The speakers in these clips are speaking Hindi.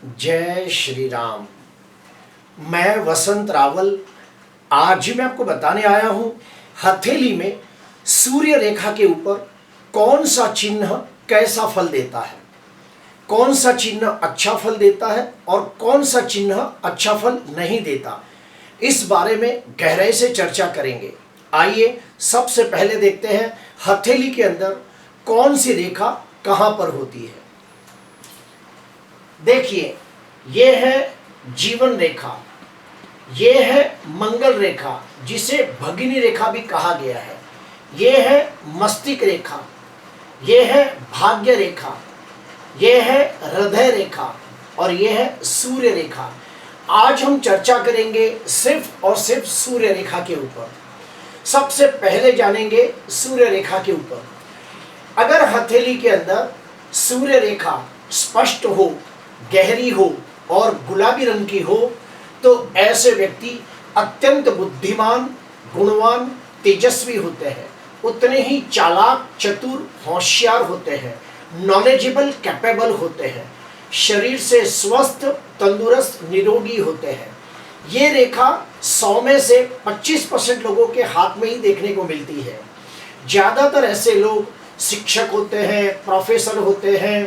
जय श्री राम। मैं वसंत रावल आज मैं आपको बताने आया हूं हथेली में सूर्य रेखा के ऊपर कौन सा चिन्ह कैसा फल देता है, कौन सा चिन्ह अच्छा फल देता है और कौन सा चिन्ह अच्छा फल नहीं देता। इस बारे में गहराई से चर्चा करेंगे। आइए सबसे पहले देखते हैं हथेली के अंदर कौन सी रेखा कहां पर होती है। देखिए, ये है जीवन रेखा, ये है मंगल रेखा जिसे भगिनी रेखा भी कहा गया है, ये है मस्तिष्क रेखा, ये है भाग्य रेखा, ये है हृदय रेखा और ये है सूर्य रेखा। आज हम चर्चा करेंगे सिर्फ और सिर्फ सूर्य रेखा के ऊपर। सबसे पहले जानेंगे सूर्य रेखा के ऊपर। अगर हथेली के अंदर सूर्य रेखा स्पष्ट हो, गहरी हो और गुलाबी रंग की हो तो ऐसे व्यक्ति अत्यंत बुद्धिमान, गुणवान, तेजस्वी होते हैं, उतने ही चालाक, चतुर, होशियार होते हैं, नॉलेजेबल, कैपेबल होते हैं, शरीर से स्वस्थ, तंदुरुस्त, निरोगी होते हैं। ये रेखा 100 में से 25% लोगों के हाथ में ही देखने को मिलती है। ज़्यादातर ऐसे लोग शिक्षक होते हैं, प्रोफेसर होते हैं,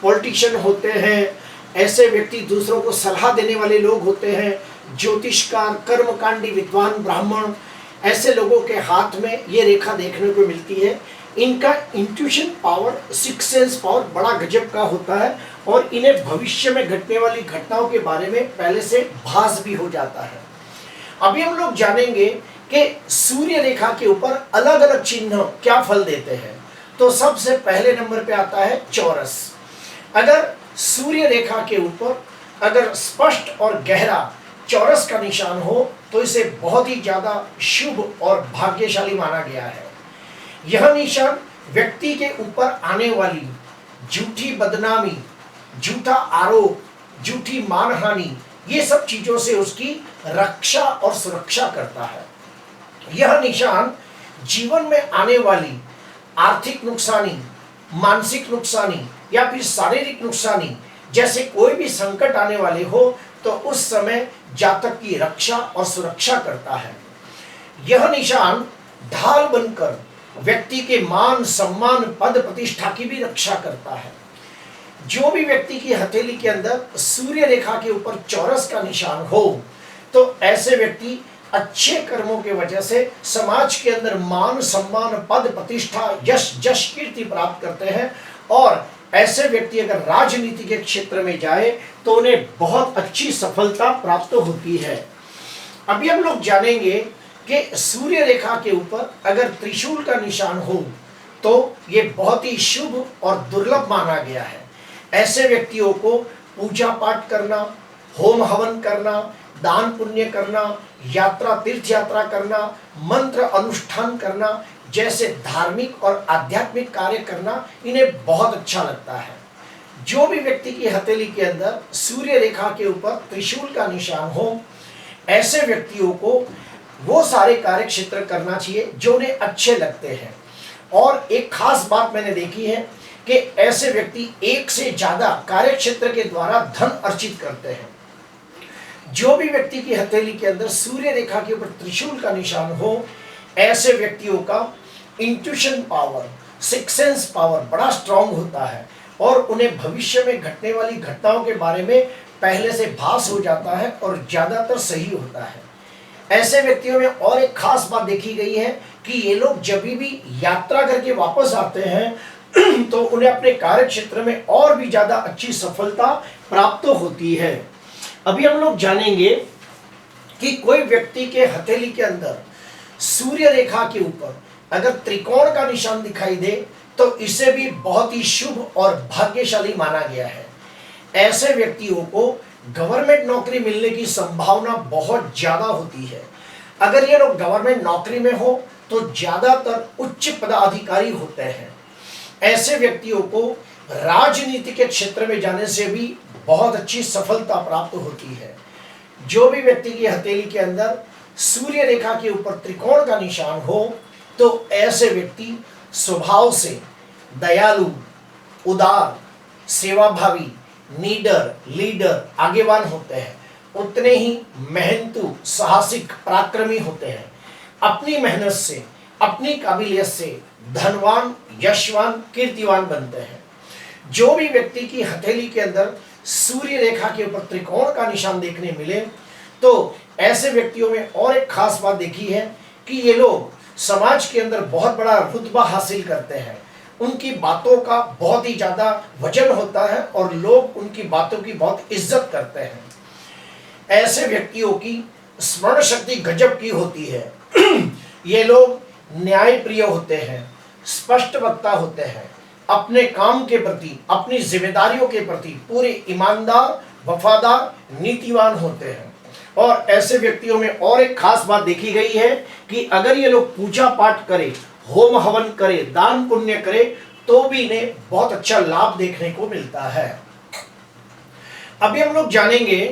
पॉलिटिशियन होते हैं, ऐसे व्यक्ति दूसरों को सलाह देने वाले लोग होते हैं, ज्योतिषकार, कर्मकांडी, विद्वान, ब्राह्मण, ऐसे लोगों के हाथ में ये रेखा देखने को मिलती है। इनका intuition power, six sense power बड़ा गजब का होता है और इन्हें भविष्य में घटने वाली घटनाओं के बारे में पहले से भास भी हो जाता है। अभी हम लोग जानेंगे कि सूर्य रेखा के ऊपर अलग अलग चिन्ह क्या फल देते हैं। तो सबसे पहले नंबर पे आता है चौरस। अगर सूर्य रेखा के ऊपर अगर स्पष्ट और गहरा चौरस का निशान हो तो इसे बहुत ही ज्यादा शुभ और भाग्यशाली माना गया है। यह निशान व्यक्ति के ऊपर आने वाली झूठी बदनामी, झूठा आरोप, झूठी मानहानि, ये सब चीजों से उसकी रक्षा और सुरक्षा करता है। यह निशान जीवन में आने वाली आर्थिक नुकसानी, मानसिक नुकसानी या फिर शारीरिक नुकसानी जैसे कोई भी संकट आने वाले हो तो उस समय जातक की रक्षा और सुरक्षा करता है। यह निशान ढाल बनकर व्यक्ति के मान, सम्मान, पद प्रतिष्ठा की भी रक्षा करता है। जो भी व्यक्ति की हथेली के अंदर सूर्य रेखा के ऊपर चौरस का निशान हो तो ऐसे व्यक्ति अच्छे कर्मों के वजह से समाज के अंदर मान, सम्मान, पद प्रतिष्ठा, यश, जश, कीर्ति प्राप्त करते हैं और ऐसे व्यक्ति अगर राजनीति के क्षेत्र में जाए तो उन्हें बहुत अच्छी सफलता प्राप्त होती है। अभी हम लोग जानेंगे कि सूर्य रेखा के ऊपर अगर त्रिशूल का निशान हो तो ये बहुत ही शुभ और दुर्लभ माना गया है। ऐसे व्यक्तियों को पूजा पाठ करना, होम हवन करना, दान पुण्य करना, यात्रा, तीर्थ यात्रा करना, मंत्र अनुष्ठान करना जैसे धार्मिक और आध्यात्मिक कार्य करना इन्हें बहुत अच्छा लगता है। जो भी व्यक्ति की हथेली के अंदर सूर्य रेखा के ऊपर त्रिशूल का निशान हो, ऐसे व्यक्तियों को वो सारे कार्य क्षेत्र करना चाहिए जो उन्हें अच्छे लगते हैं। और एक खास बात मैंने देखी है कि ऐसे व्यक्ति एक से ज्यादा कार्य क्षेत्र के द्वारा धन अर्जित करते हैं। जो भी व्यक्ति की हथेली के अंदर सूर्य रेखा के ऊपर त्रिशूल का निशान हो, ऐसे व्यक्तियों का intuition power, six sense power बड़ा स्ट्रांग होता है और उन्हें भविष्य में घटने वाली घटनाओं के बारे में पहले से भास हो जाता है और ज्यादातर सही होता है। ऐसे व्यक्तियों में और एक खास बात देखी गई है कि ये लोग जब भी यात्रा करके वापस आते हैं तो उन्हें अपने कार्य क्षेत्र में और भी ज्यादा अच्छी सफलता प्राप्त होती है। अभी हम लोग जानेंगे कि कोई व्यक्ति के हथेली के अंदर सूर्य रेखा के ऊपर अगर त्रिकोण का निशान दिखाई दे तो इसे भी बहुत ही शुभ और भाग्यशाली माना गया है। ऐसे व्यक्तियों को गवर्नमेंट नौकरी मिलने की संभावना बहुत ज्यादा होती है। अगर ये लोग गवर्नमेंट नौकरी में हो तो ज्यादातर उच्च पदाधिकारी होते हैं। ऐसे व्यक्तियों को राजनीति के क्षेत्र में जाने से भी बहुत अच्छी सफलता प्राप्त होती है। जो भी व्यक्ति की हथेली के अंदर सूर्य रेखा के ऊपर त्रिकोण का निशान हो तो ऐसे व्यक्ति स्वभाव से दयालु, उदार, सेवाभावी, नीडर, लीडर, आगेवान होते हैं, उतने ही मेहनतू, साहसिक, पराक्रमी होते हैं। अपनी मेहनत से, अपनी काबिलियत से धनवान, यशवान, कीर्तिवान बनते हैं। जो भी व्यक्ति की हथेली के अंदर सूर्य रेखा के ऊपर त्रिकोण का निशान देखने मिले, तो ऐसे व्यक्तियों में और एक खास बात देखी है कि ये लोग समाज के अंदर बहुत बड़ा रुतबा हासिल करते हैं। उनकी बातों का बहुत ही ज्यादा वजन होता है और लोग उनकी बातों की बहुत इज्जत करते हैं। ऐसे व्यक्तियों की स्मरण शक्ति गजब की होती है। ये लोग न्याय प्रिय होते हैं, स्पष्ट वक्ता होते हैं, अपने काम के प्रति, अपनी जिम्मेदारियों के प्रति पूरे ईमानदार, वफादार, नीतिवान होते हैं। और ऐसे व्यक्तियों में और एक खास बात देखी गई है कि अगर ये लोग पूजा पाठ करें, होम हवन करें, दान पुण्य करें, तो भी इन्हें बहुत अच्छा लाभ देखने को मिलता है। अभी हम लोग जानेंगे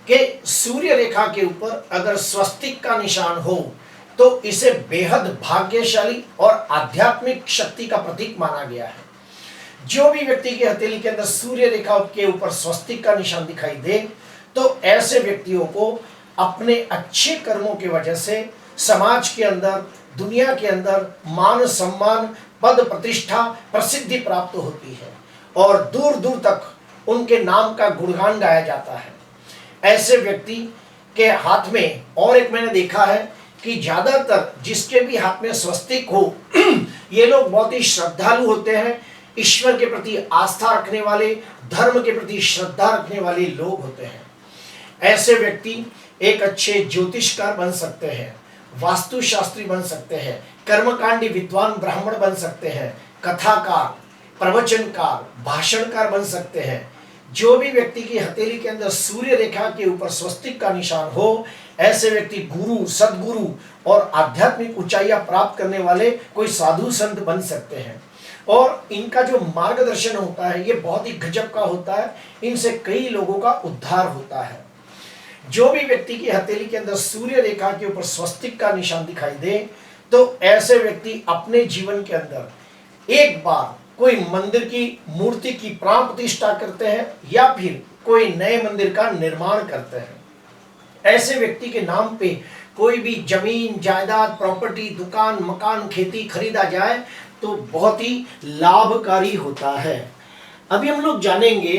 कि सूर्य रेखा के ऊपर अगर स्वस्तिक का निशान हो तो इसे बेहद भाग्यशाली और आध्यात्मिक शक्ति का प्रतीक माना गया है। जो भी व्यक्ति की हथेली के अंदर सूर्य रेखा के ऊपर स्वस्तिक का निशान दिखाई दे, तो ऐसे व्यक्तियों को अपने अच्छे कर्मों की वजह से समाज के अंदर, दुनिया के अंदर मान सम्मान, पद प्रतिष्ठा, प्रसिद्धि प्राप्त होती है और दूर दूर तक उनके नाम का गुणगान गाया जाता है। ऐसे व्यक्ति के हाथ में और एक मैंने देखा है कि ज्यादातर जिसके भी हाथ में स्वस्तिक हो ये लोग बहुत ही श्रद्धालु होते हैं, ईश्वर के प्रति आस्था रखने वाले, धर्म के प्रति श्रद्धा रखने वाले लोग होते हैं। ऐसे व्यक्ति एक अच्छे ज्योतिषकार बन सकते हैं, वास्तुशास्त्री बन सकते हैं, कर्मकांडी विद्वान ब्राह्मण बन सकते हैं, कथाकार, प्रवचनकार, भाषणकार बन सकते हैं। जो भी व्यक्ति की हथेली के अंदर सूर्य रेखा के ऊपर स्वस्तिक का निशान हो, ऐसे व्यक्ति गुरु, सदगुरु और आध्यात्मिक ऊंचाइयां प्राप्त करने वाले कोई साधु संत बन सकते हैं। और इनका जो मार्गदर्शन होता है ये बहुत ही गजब का होता है। इनसे कई लोगों का उद्धार होता है। जो भी व्यक्ति की हथेली के अंदर सूर्य रेखा के ऊपर स्वस्तिक का निशान दिखाई दे, तो ऐसे व्यक्ति अपने जीवन के अंदर एक बार कोई मंदिर की मूर्ति की प्राण प्रतिष्ठा करते हैं या फिर कोई नए मंदिर का निर्माण करते हैं। ऐसे व्यक्ति के नाम पे कोई भी जमीन, जायदाद, प्रॉपर्टी, दुकान, मकान, खेती खरीदा जाए तो बहुत ही लाभकारी होता है। अभी हम लोग जानेंगे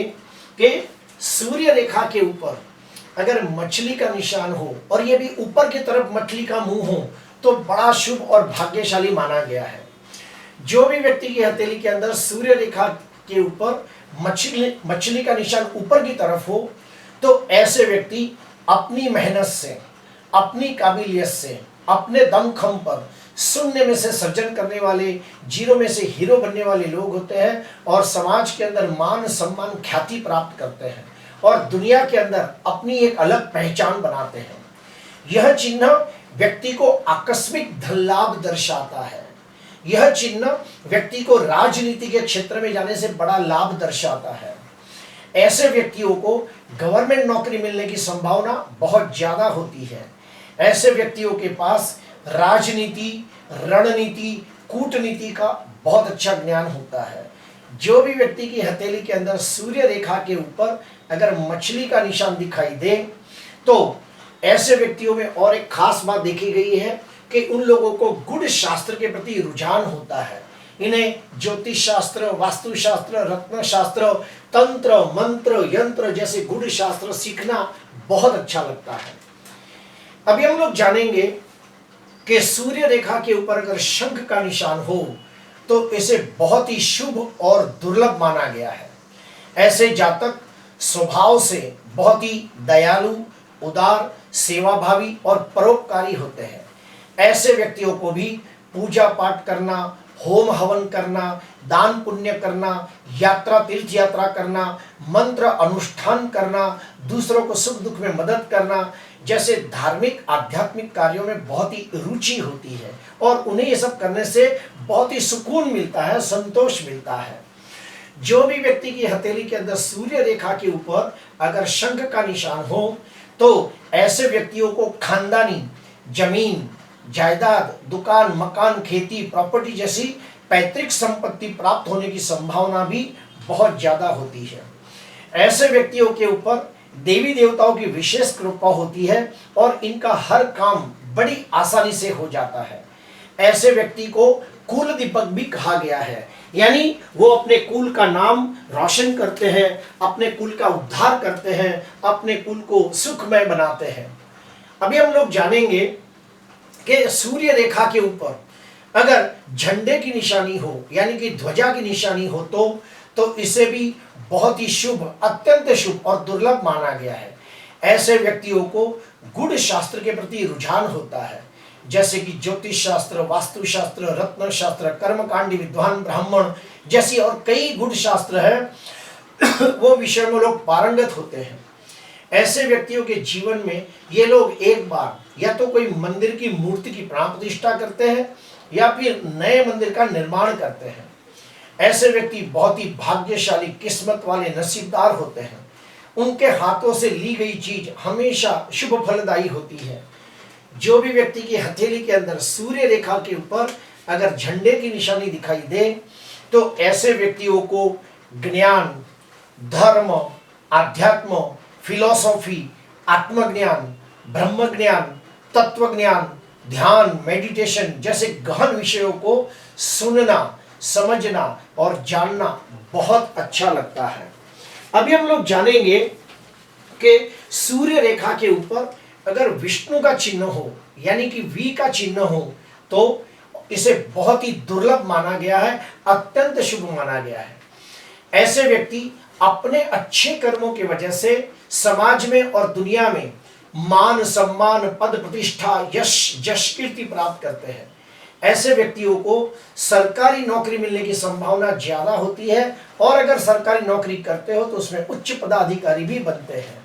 कि सूर्य रेखा के ऊपर अगर मछली का निशान हो और ये भी ऊपर की तरफ मछली का मुंह हो तो बड़ा शुभ और भाग्यशाली माना गया है। जो भी व्यक्ति की हथेली के अंदर सूर्य रेखा के ऊपर मछली का निशान ऊपर की तरफ हो, तो ऐसे व्यक्ति अपनी मेहनत से, अपनी काबिलियत से, अपने दमखम पर शून्य में से सृजन करने वाले, जीरो में से हीरो बनने वाले लोग होते हैं और समाज के अंदर मान सम्मान, ख्याति प्राप्त करते हैं और दुनिया के अंदर अपनी एक अलग पहचान बनाते हैं। यह चिन्ह व्यक्ति को आकस्मिक धन लाभ दर्शाता है। यह चिन्ह व्यक्ति को राजनीति के क्षेत्र में जाने से बड़ा लाभ दर्शाता है। ऐसे व्यक्तियों को गवर्नमेंट नौकरी मिलने की संभावना बहुत ज्यादा होती है। ऐसे व्यक्तियों के पास राजनीति, रणनीति, कूटनीति का बहुत अच्छा ज्ञान होता है। जो भी व्यक्ति की हथेली के अंदर सूर्य रेखा के ऊपर अगर मछली का निशान दिखाई दे, तो ऐसे व्यक्तियों में और एक खास बात देखी गई है कि उन लोगों को गुड़ शास्त्र के प्रति रुझान होता है। इन्हें ज्योतिष शास्त्र, वास्तु शास्त्र, रत्न शास्त्र, तंत्र, मंत्र, यंत्र जैसे गुड़ शास्त्र सीखना बहुत अच्छा लगता है। अभी हम लोग जानेंगे कि सूर्य रेखा के ऊपर अगर शंख का निशान हो तो इसे बहुत ही शुभ और दुर्लभ माना गया है। ऐसे जातक स्वभाव से बहुत ही दयालु, उदार, सेवाभावी और परोपकारी होते हैं। ऐसे व्यक्तियों को भी पूजा पाठ करना, होम हवन करना, दान पुण्य करना, यात्रा, तीर्थ यात्रा करना, मंत्र अनुष्ठान करना, दूसरों को सुख दुख में मदद करना जैसे धार्मिक आध्यात्मिक कार्यों में बहुत ही रुचि होती है और उन्हें ये सब करने से बहुत ही सुकून मिलता है, संतोष मिलता है। जो भी व्यक्ति की हथेली के अंदर सूर्य रेखा के ऊपर अगर शंख का निशान हो तो ऐसे व्यक्तियों को खानदानी जमीन, जायदाद, दुकान, मकान, खेती, प्रॉपर्टी जैसी पैतृक संपत्ति प्राप्त होने की संभावना भी बहुत ज्यादा होती है। ऐसे व्यक्तियों के ऊपर देवी देवताओं की विशेष कृपा होती है और इनका हर काम बड़ी आसानी से हो जाता है। ऐसे व्यक्ति को कुल दीपक भी कहा गया है, यानी वो अपने कुल का नाम रोशन करते हैं, अपने कुल का उद्धार करते हैं, अपने कुल को सुखमय बनाते हैं। अभी हम लोग जानेंगे कि सूर्य रेखा के ऊपर अगर झंडे की निशानी हो, यानी कि ध्वजा की निशानी हो, तो इसे भी बहुत ही शुभ, अत्यंत शुभ और दुर्लभ माना गया है। ऐसे व्यक्तियों को गुड़ शास्त्र के प्रति रुझान होता है, जैसे कि ज्योतिष शास्त्र, वास्तु शास्त्र, रत्न शास्त्र, कर्मकांडी, विद्वान ब्राह्मण जैसी और कई गुड़ शास्त्र है वो विषय में लोग पारंगत होते हैं। ऐसे व्यक्तियों के जीवन में ये लोग एक बार या तो कोई मंदिर की मूर्ति की प्राण प्रतिष्ठा करते हैं या फिर नए मंदिर का निर्माण करते हैं। ऐसे व्यक्ति बहुत ही भाग्यशाली, किस्मत वाले, नसीबदार होते हैं। उनके हाथों से ली गई चीज हमेशा शुभ फलदायी होती है। जो भी व्यक्ति की हथेली के अंदर सूर्य रेखा के ऊपर अगर झंडे की निशानी दिखाई दे, तो ऐसे व्यक्तियों को ज्ञान, धर्म, आध्यात्म, फिलॉसफी, आत्मज्ञान, ब्रह्म ज्ञान, तत्व ज्ञान, ध्यान, मेडिटेशन जैसे गहन विषयों को सुनना, समझना और जानना बहुत अच्छा लगता है। अभी हम लोग जानेंगे कि सूर्य रेखा के ऊपर अगर विष्णु का चिन्ह हो, यानी कि वी का चिन्ह हो, तो इसे बहुत ही दुर्लभ माना गया है, अत्यंत शुभ माना गया है। ऐसे व्यक्ति अपने अच्छे कर्मों की वजह से समाज में और दुनिया में मान, सम्मान, पद, प्रतिष्ठा, यश, जश, कीर्ति प्राप्त करते हैं। ऐसे व्यक्तियों को सरकारी नौकरी मिलने की संभावना ज्यादा होती है और अगर सरकारी नौकरी करते हो तो उसमें उच्च पदाधिकारी भी बनते हैं।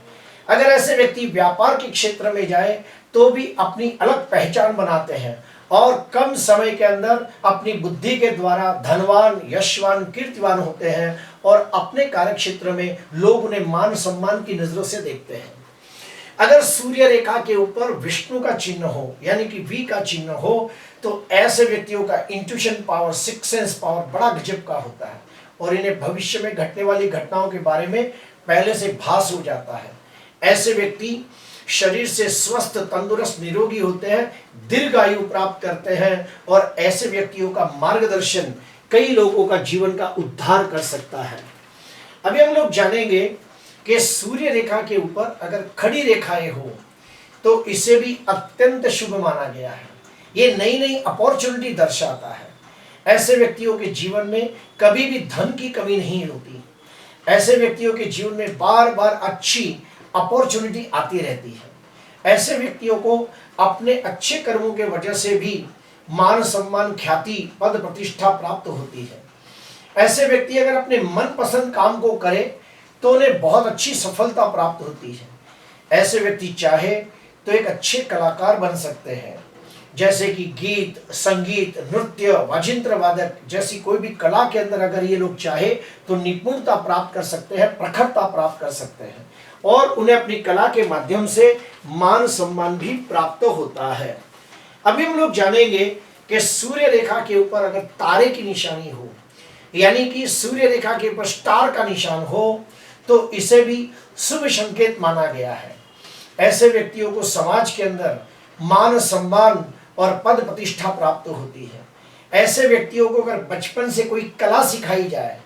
अगर ऐसे व्यक्ति व्यापार के क्षेत्र में जाए तो भी अपनी अलग पहचान बनाते हैं और कम समय के अंदर अपनी बुद्धि के द्वारा धनवान, यशवान, कीर्तिवान होते हैं और अपने कार्य क्षेत्र में लोग उन्हें मान सम्मान की नजरों से देखते हैं। अगर सूर्य रेखा के ऊपर विष्णु का चिन्ह हो, यानी कि वी का चिन्ह हो, तो ऐसे व्यक्तियों का intuition power, six sense power बड़ा गजब का होता है और इन्हें भविष्य में घटने वाली घटनाओं के बारे में पहले से भास हो जाता है। ऐसे व्यक्ति शरीर से स्वस्थ, तंदुरुस्त, निरोगी होते हैं, दीर्घायु प्राप्त करते हैं और ऐसे व्यक्तियों का मार्गदर्शन कई लोगों का जीवन का उद्धार कर सकता है। अभी हम लोग जानेंगे कि सूर्य रेखा के ऊपर अगर खड़ी रेखाएं हो तो इसे भी अत्यंत शुभ माना गया है। ये नई नई अपॉर्चुनिटी दर्शाता है। ऐसे व्यक्तियों के जीवन में कभी भी धन की कमी नहीं होती। ऐसे व्यक्तियों के जीवन में बार बार अच्छी अपॉर्चुनिटी आती रहती है। ऐसे व्यक्तियों को अपने अच्छे कर्मों के वजह से भी मान, सम्मान, ख्याति, पद, प्रतिष्ठा प्राप्त होती है। ऐसे व्यक्ति अगर अपने मनपसंद काम को करे तो उन्हें बहुत अच्छी सफलता प्राप्त होती है। ऐसे व्यक्ति चाहे तो एक अच्छे कलाकार बन सकते हैं, जैसे कि गीत, संगीत, नृत्य, वाजिंत्र वादक जैसी कोई भी कला के अंदर अगर ये लोग चाहे तो निपुणता प्राप्त कर सकते हैं, प्रखरता प्राप्त कर सकते हैं और उन्हें अपनी कला के माध्यम से मान सम्मान भी प्राप्त होता है। अभी हम लोग जानेंगे कि सूर्य रेखा के ऊपर अगर तारे की निशानी हो, यानी कि सूर्य रेखा के ऊपर स्टार का निशान हो, तो इसे भी शुभ संकेत माना गया है। ऐसे व्यक्तियों को समाज के अंदर मान, सम्मान और पद प्रतिष्ठा प्राप्त होती है। ऐसे व्यक्तियों को अगर बचपन से कोई कला सिखाई जाए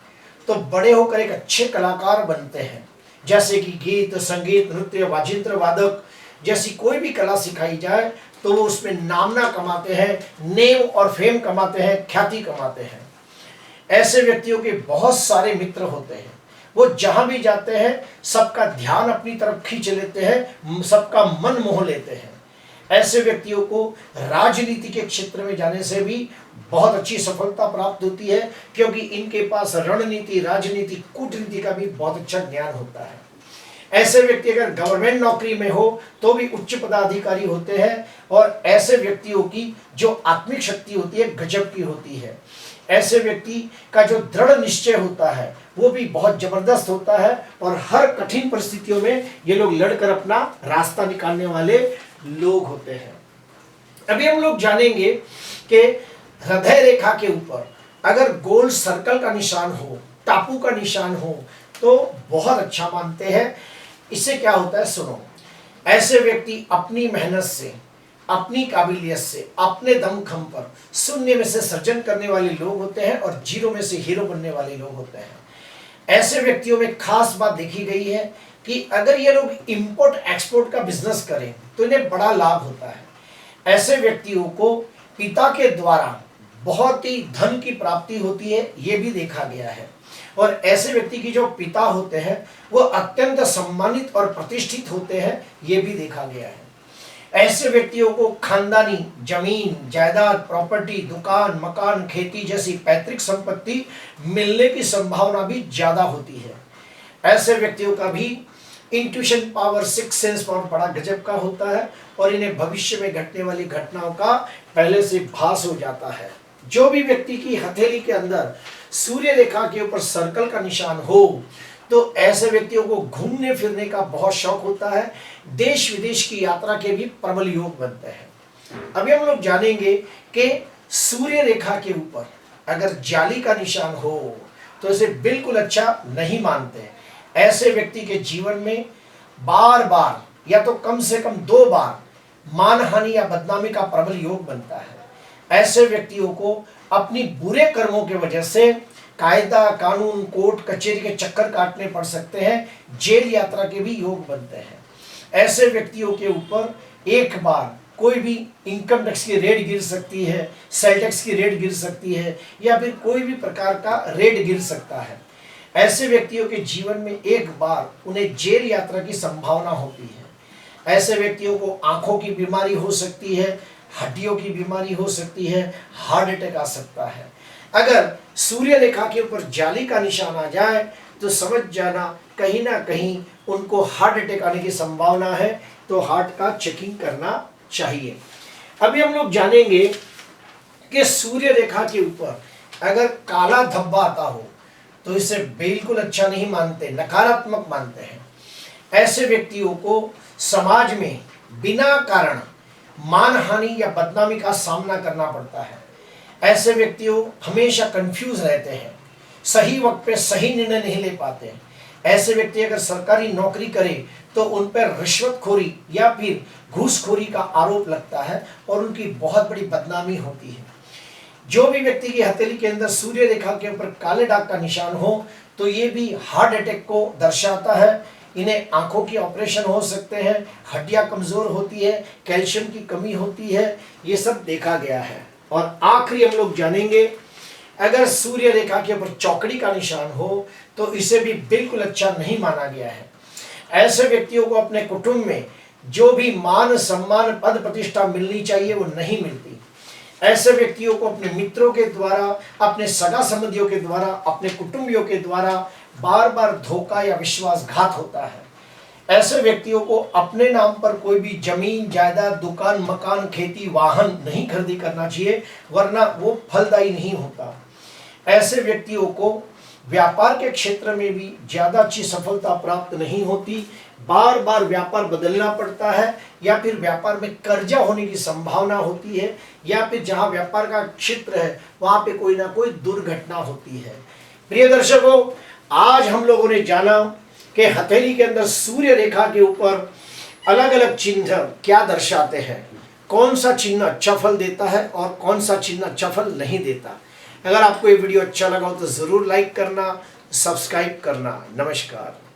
तो बड़े होकर एक अच्छे कलाकार बनते हैं, जैसे कि गीत, संगीत, नृत्य, वाजिंत्र वादक जैसी कोई भी कला सिखाई जाए तो वो उसमें नामना कमाते हैं, नेम और फेम कमाते हैं, ख्याति कमाते हैं। ऐसे व्यक्तियों के बहुत सारे मित्र होते हैं। वो जहां भी जाते हैं सबका ध्यान अपनी तरफ खींच लेते हैं, सबका मन मोह लेते हैं। ऐसे व्यक्तियों को राजनीति के क्षेत्र में जाने से भी बहुत अच्छी सफलता प्राप्त होती है, क्योंकि इनके पास रणनीति, राजनीति, कूटनीति का भी बहुत अच्छा ज्ञान होता है। ऐसे व्यक्ति अगर गवर्नमेंट नौकरी में हो तो भी उच्च पदाधिकारी होते हैं और ऐसे व्यक्तियों की जो आत्मिक शक्ति होती है गजब की होती है। ऐसे व्यक्ति का जो दृढ़ निश्चय होता है वो भी बहुत जबरदस्त होता है और हर कठिन परिस्थितियों में ये लोग लड़कर अपना रास्ता निकालने वाले लोग होते हैं। अभी हम लोग जानेंगे कि हृदय रेखा के ऊपर अगर गोल सर्कल का निशान हो, टापू का निशान हो, तो बहुत अच्छा मानते हैं। इससे क्या होता है, सुनो, ऐसे व्यक्ति अपनी मेहनत से, अपनी काबिलियत से, अपने दमखम पर शून्य में से सृजन करने वाले लोग होते हैं और जीरो में से हीरो बनने वाले लोग होते हैं। ऐसे व्यक्तियों में खास बात देखी गई है कि अगर ये लोग इंपोर्ट एक्सपोर्ट का बिजनेस करें तो इन्हें बड़ा लाभ होता है। ऐसे व्यक्तियों को पिता के द्वारा बहुत ही धन की प्राप्ति होती है, ये भी देखा गया है। और ऐसे व्यक्ति की जो पिता होते हैं वो अत्यंत सम्मानित और प्रतिष्ठित होते हैं, ये भी देखा गया है। ऐसे व्यक्तियों को खानदानी जमीन जायदाद, प्रॉपर्टी, दुकान, मकान, खेती जैसी पैतृक संपत्ति मिलने की संभावना भी ज्यादा होती है। ऐसे व्यक्तियों का भी intuition power, six sense power बड़ा गजब का होता है और इन्हें भविष्य में घटने वाली घटनाओं का पहले से भास हो जाता है। जो भी व्यक्ति की हथेली के अंदर सूर्य रेखा के ऊपर सर्कल का निशान हो तो ऐसे व्यक्तियों को घूमने फिरने का बहुत शौक होता है, देश विदेश की यात्रा के भी प्रबल योग बनते हैं। अभी हम लोग जानेंगे कि सूर्य रेखा के ऊपर अगर जाली का निशान हो तो इसे बिल्कुल अच्छा नहीं मानते। ऐसे व्यक्ति के जीवन में बार बार या तो कम से कम 2 बार मानहानि या बदनामी का प्रबल योग बनता है। ऐसे व्यक्तियों को अपनी बुरे कर्मों की वजह से कायदा कानून कोर्ट कचहरी के चक्कर काटने पड़ सकते हैं, जेल यात्रा के भी योग बनते हैं। ऐसे व्यक्तियों के ऊपर एक बार कोई भी इनकम टैक्स की रेड गिर सकती है, सेल टैक्स की रेड गिर सकती है या फिर कोई भी प्रकार का रेड गिर सकता है। ऐसे व्यक्तियों के जीवन में एक बार उन्हें जेल यात्रा की संभावना होती है। ऐसे व्यक्तियों को आंखों की बीमारी हो सकती है, हड्डियों की बीमारी हो सकती है, हार्ट अटैक आ सकता है। अगर सूर्य रेखा के ऊपर जाली का निशान आ जाए तो समझ जाना कहीं ना कहीं उनको हार्ट अटैक आने की संभावना है, तो हार्ट का चेकिंग करना चाहिए। अभी हम लोग जानेंगे कि सूर्य रेखा के ऊपर अगर काला धब्बा आता हो तो इसे बिल्कुल अच्छा नहीं मानते, नकारात्मक मानते हैं। ऐसे व्यक्तियों को समाज में बिना कारण मानहानि या बदनामी का सामना करना पड़ता है। ऐसे व्यक्तियों हमेशा कंफ्यूज रहते हैं, सही वक्त पे सही निर्णय नहीं ले पाते। ऐसे व्यक्ति अगर सरकारी नौकरी करे तो उन पर रिश्वतखोरी या फिर घूसखोरी का आरोप लगता है और उनकी बहुत बड़ी बदनामी होती है। जो भी व्यक्ति की हथेली के अंदर सूर्य रेखा के ऊपर काले दाग का निशान हो तो ये भी हार्ट अटैक को दर्शाता है। इन्हें आंखों की ऑपरेशन हो सकते हैं, हड्डियां कमजोर होती है, कैल्शियम की कमी होती है, ये सब देखा गया है। और आखिरी हम लोग जानेंगे अगर सूर्य रेखा के ऊपर चौकड़ी का निशान हो तो इसे भी बिल्कुल अच्छा नहीं माना गया है। ऐसे व्यक्तियों को अपने कुटुंब में जो भी मान सम्मान पद प्रतिष्ठा मिलनी चाहिए वो नहीं मिलती। ऐसे व्यक्तियों को अपने मित्रों के द्वारा, अपने सगा संबंधियों के द्वारा, अपने कुटुंबियों के द्वारा बार बार धोखा या विश्वासघात होता है। ऐसे व्यक्तियों को अपने नाम पर कोई भी जमीन जायदाद, दुकान, मकान, खेती, वाहन नहीं खरीदी करना चाहिए, वरना वो फलदायी नहीं होता। ऐसे व्यक्तियों को व्यापार के क्षेत्र में भी ज्यादा अच्छी सफलता प्राप्त नहीं होती, बार बार व्यापार बदलना पड़ता है या फिर व्यापार में कर्जा होने की संभावना होती है या फिर जहां व्यापार का क्षेत्र है वहां पे कोई ना कोई दुर्घटना होती है। प्रिय दर्शकों, आज हम लोगों ने जाना कि हथेली के अंदर सूर्य रेखा के ऊपर अलग अलग चिन्ह क्या दर्शाते हैं, कौन सा चिन्ह अच्छा फल देता है और कौन सा चिन्ह अच्छा फल नहीं देता। अगर आपको ये वीडियो अच्छा लगा हो तो जरूर लाइक करना, सब्सक्राइब करना। नमस्कार।